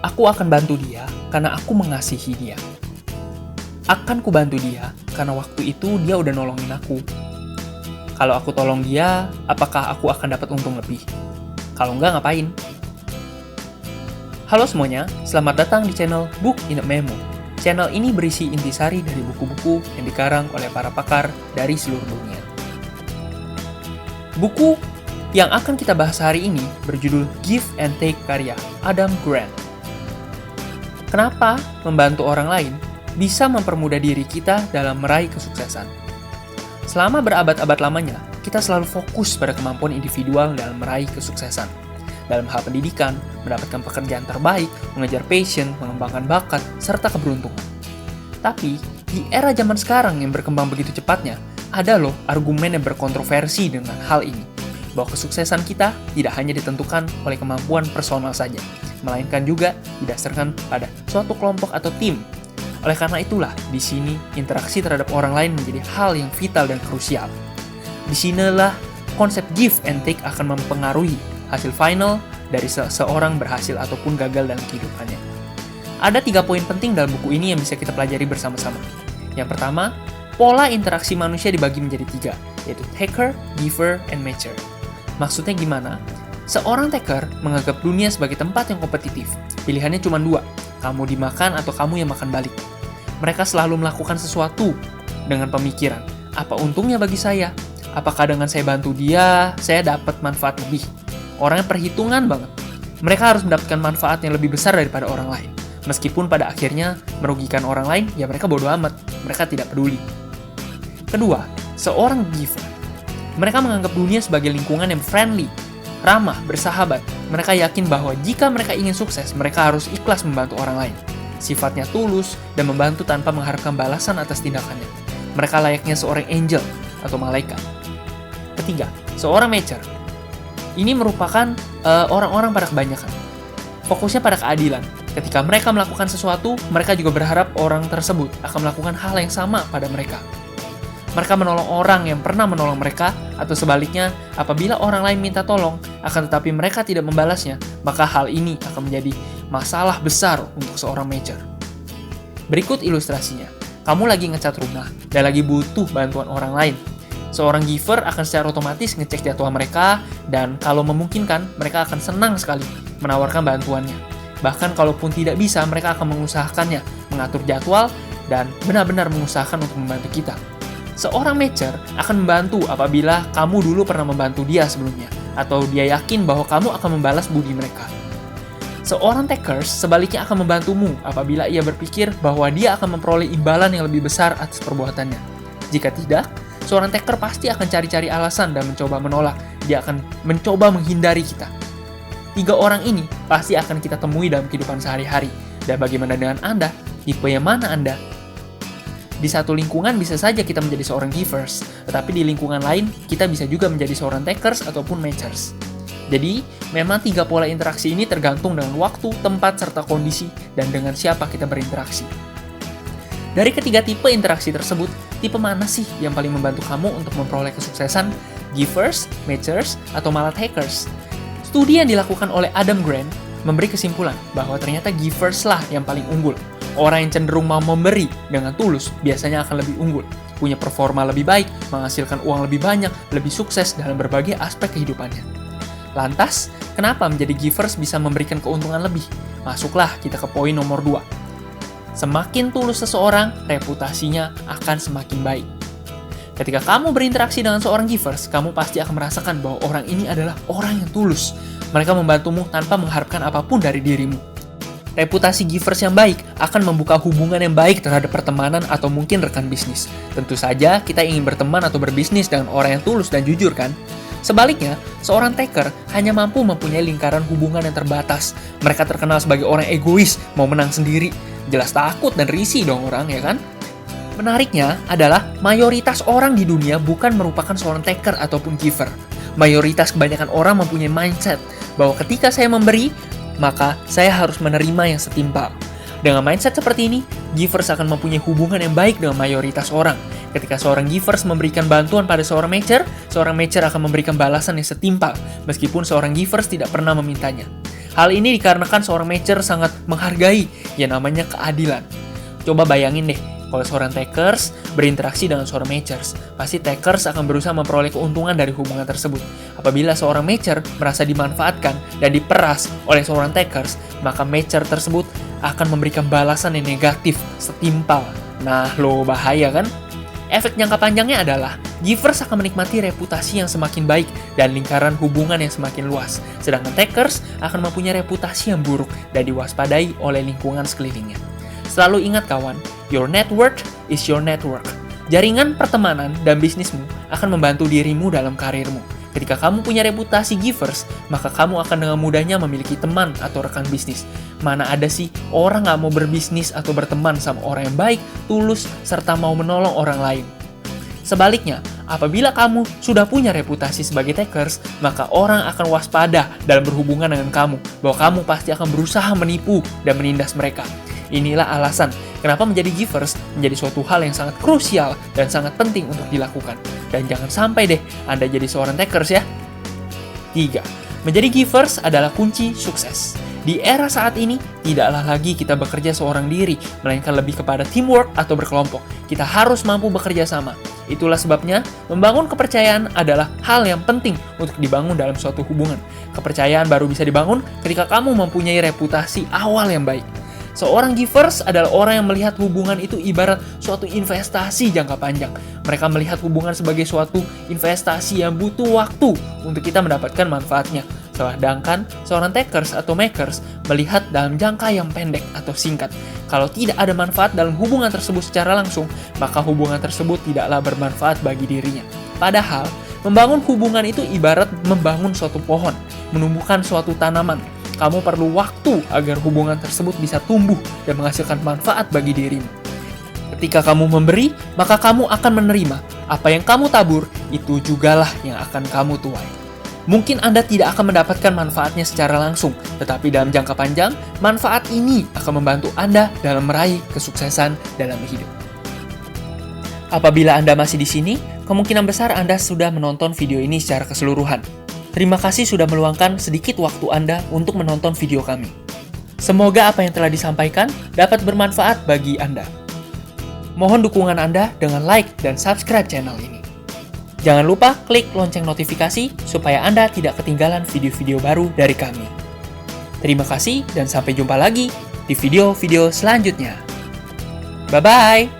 Aku akan bantu dia karena aku mengasihi dia. Akan ku bantu dia karena waktu itu dia udah nolongin aku. Kalau aku tolong dia, apakah aku akan dapat untung lebih? Kalau enggak, ngapain? Halo semuanya, selamat datang di channel Book in a Memo. Channel ini berisi intisari dari buku-buku yang dikarang oleh para pakar dari seluruh dunia. Buku yang akan kita bahas hari ini berjudul Give and Take karya Adam Grant. Kenapa membantu orang lain bisa mempermudah diri kita dalam meraih kesuksesan? Selama berabad-abad lamanya, kita selalu fokus pada kemampuan individual dalam meraih kesuksesan. Dalam hal pendidikan, mendapatkan pekerjaan terbaik, mengejar passion, mengembangkan bakat, serta keberuntungan. Tapi, di era zaman sekarang yang berkembang begitu cepatnya, ada loh argumen yang berkontroversi dengan hal ini. Bahwa kesuksesan kita tidak hanya ditentukan oleh kemampuan personal saja, melainkan juga didasarkan pada suatu kelompok atau tim. Oleh karena itulah, di sini interaksi terhadap orang lain menjadi hal yang vital dan krusial. Di sinilah konsep give and take akan mempengaruhi hasil final dari seseorang berhasil ataupun gagal dalam kehidupannya. Ada 3 poin penting dalam buku ini yang bisa kita pelajari bersama-sama. Yang pertama, pola interaksi manusia dibagi menjadi 3, yaitu taker, giver, and matcher. Maksudnya gimana? Seorang taker menganggap dunia sebagai tempat yang kompetitif. Pilihannya cuma 2, kamu dimakan atau kamu yang makan balik. Mereka selalu melakukan sesuatu dengan pemikiran, apa untungnya bagi saya? Apakah dengan saya bantu dia, saya dapat manfaat lebih? Orangnya perhitungan banget. Mereka harus mendapatkan manfaat yang lebih besar daripada orang lain. Meskipun pada akhirnya merugikan orang lain, ya mereka bodo amat. Mereka tidak peduli. Kedua, seorang giver. Mereka menganggap dunia sebagai lingkungan yang friendly, ramah, bersahabat. Mereka yakin bahwa jika mereka ingin sukses, mereka harus ikhlas membantu orang lain. Sifatnya tulus dan membantu tanpa mengharapkan balasan atas tindakannya. Mereka layaknya seorang angel atau malaikat. Ketiga, seorang matcher. Ini merupakan orang-orang pada kebanyakan. Fokusnya pada keadilan. Ketika mereka melakukan sesuatu, mereka juga berharap orang tersebut akan melakukan hal yang sama pada mereka. Mereka menolong orang yang pernah menolong mereka, atau sebaliknya, apabila orang lain minta tolong, akan tetapi mereka tidak membalasnya, maka hal ini akan menjadi masalah besar untuk seorang matcher. Berikut ilustrasinya. Kamu lagi ngecat rumah, dan lagi butuh bantuan orang lain. Seorang giver akan secara otomatis ngecek jadwal mereka, dan kalau memungkinkan, mereka akan senang sekali menawarkan bantuannya. Bahkan kalaupun tidak bisa, mereka akan mengusahakannya, mengatur jadwal, dan benar-benar mengusahakan untuk membantu kita. Seorang matcher akan membantu apabila kamu dulu pernah membantu dia sebelumnya, atau dia yakin bahwa kamu akan membalas budi mereka. Seorang takers sebaliknya akan membantumu apabila ia berpikir bahwa dia akan memperoleh imbalan yang lebih besar atas perbuatannya. Jika tidak, seorang taker pasti akan cari-cari alasan dan mencoba menolak. Dia akan mencoba menghindari kita. 3 orang ini pasti akan kita temui dalam kehidupan sehari-hari. Dan bagaimana dengan Anda? Tipe yang mana Anda? Di satu lingkungan bisa saja kita menjadi seorang givers, tetapi di lingkungan lain kita bisa juga menjadi seorang takers ataupun matchers. Jadi, memang 3 pola interaksi ini tergantung dengan waktu, tempat, serta kondisi, dan dengan siapa kita berinteraksi. Dari ketiga tipe interaksi tersebut, tipe mana sih yang paling membantu kamu untuk memperoleh kesuksesan? Givers, matchers, atau malah takers? Studi yang dilakukan oleh Adam Grant memberi kesimpulan bahwa ternyata givers lah yang paling unggul. Orang yang cenderung mau memberi dengan tulus biasanya akan lebih unggul, punya performa lebih baik, menghasilkan uang lebih banyak, lebih sukses dalam berbagai aspek kehidupannya. Lantas, kenapa menjadi givers bisa memberikan keuntungan lebih? Masuklah kita ke poin nomor 2. Semakin tulus seseorang, reputasinya akan semakin baik. Ketika kamu berinteraksi dengan seorang givers, kamu pasti akan merasakan bahwa orang ini adalah orang yang tulus. Mereka membantumu tanpa mengharapkan apapun dari dirimu. Reputasi givers yang baik akan membuka hubungan yang baik terhadap pertemanan atau mungkin rekan bisnis. Tentu saja kita ingin berteman atau berbisnis dengan orang yang tulus dan jujur kan? Sebaliknya, seorang taker hanya mampu mempunyai lingkaran hubungan yang terbatas. Mereka terkenal sebagai orang egois, mau menang sendiri. Jelas takut dan risih dong orang, ya kan? Menariknya adalah mayoritas orang di dunia bukan merupakan seorang taker ataupun giver. Mayoritas kebanyakan orang mempunyai mindset bahwa ketika saya memberi, maka saya harus menerima yang setimpal. Dengan mindset seperti ini, givers akan mempunyai hubungan yang baik dengan mayoritas orang. Ketika seorang givers memberikan bantuan pada seorang matcher akan memberikan balasan yang setimpal, meskipun seorang givers tidak pernah memintanya. Hal ini dikarenakan seorang matcher sangat menghargai yang namanya keadilan. Coba bayangin deh, kalau seorang takers berinteraksi dengan seorang matchers, pasti takers akan berusaha memperoleh keuntungan dari hubungan tersebut. Apabila seorang matcher merasa dimanfaatkan dan diperas oleh seorang takers, maka matcher tersebut akan memberikan balasan yang negatif, setimpal. Nah, bahaya kan? Efek jangka panjangnya adalah givers akan menikmati reputasi yang semakin baik dan lingkaran hubungan yang semakin luas, sedangkan takers akan mempunyai reputasi yang buruk dan diwaspadai oleh lingkungan sekelilingnya. Selalu ingat kawan, your network is your network. Jaringan pertemanan dan bisnismu akan membantu dirimu dalam karirmu. Ketika kamu punya reputasi givers, maka kamu akan dengan mudahnya memiliki teman atau rekan bisnis. Mana ada sih orang nggak mau berbisnis atau berteman sama orang yang baik, tulus, serta mau menolong orang lain. Sebaliknya, apabila kamu sudah punya reputasi sebagai takers, maka orang akan waspada dalam berhubungan dengan kamu, bahwa kamu pasti akan berusaha menipu dan menindas mereka. Inilah alasan kenapa menjadi givers menjadi suatu hal yang sangat krusial dan sangat penting untuk dilakukan. Dan jangan sampai deh Anda jadi seorang takers ya. 3. Menjadi givers adalah kunci sukses. Di era saat ini, tidaklah lagi kita bekerja seorang diri, melainkan lebih kepada teamwork atau berkelompok. Kita harus mampu bekerja sama. Itulah sebabnya, membangun kepercayaan adalah hal yang penting untuk dibangun dalam suatu hubungan. Kepercayaan baru bisa dibangun ketika kamu mempunyai reputasi awal yang baik. Seorang givers adalah orang yang melihat hubungan itu ibarat suatu investasi jangka panjang. Mereka melihat hubungan sebagai suatu investasi yang butuh waktu untuk kita mendapatkan manfaatnya. Sedangkan seorang takers atau makers melihat dalam jangka yang pendek atau singkat. Kalau tidak ada manfaat dalam hubungan tersebut secara langsung, maka hubungan tersebut tidaklah bermanfaat bagi dirinya. Padahal, membangun hubungan itu ibarat membangun suatu pohon, menumbuhkan suatu tanaman. Kamu perlu waktu agar hubungan tersebut bisa tumbuh dan menghasilkan manfaat bagi dirimu. Ketika kamu memberi, maka kamu akan menerima. Apa yang kamu tabur, itu jugalah yang akan kamu tuai. Mungkin Anda tidak akan mendapatkan manfaatnya secara langsung, tetapi dalam jangka panjang, manfaat ini akan membantu Anda dalam meraih kesuksesan dalam hidup. Apabila Anda masih di sini, kemungkinan besar Anda sudah menonton video ini secara keseluruhan. Terima kasih sudah meluangkan sedikit waktu Anda untuk menonton video kami. Semoga apa yang telah disampaikan dapat bermanfaat bagi Anda. Mohon dukungan Anda dengan like dan subscribe channel ini. Jangan lupa klik lonceng notifikasi supaya Anda tidak ketinggalan video-video baru dari kami. Terima kasih dan sampai jumpa lagi di video-video selanjutnya. Bye-bye!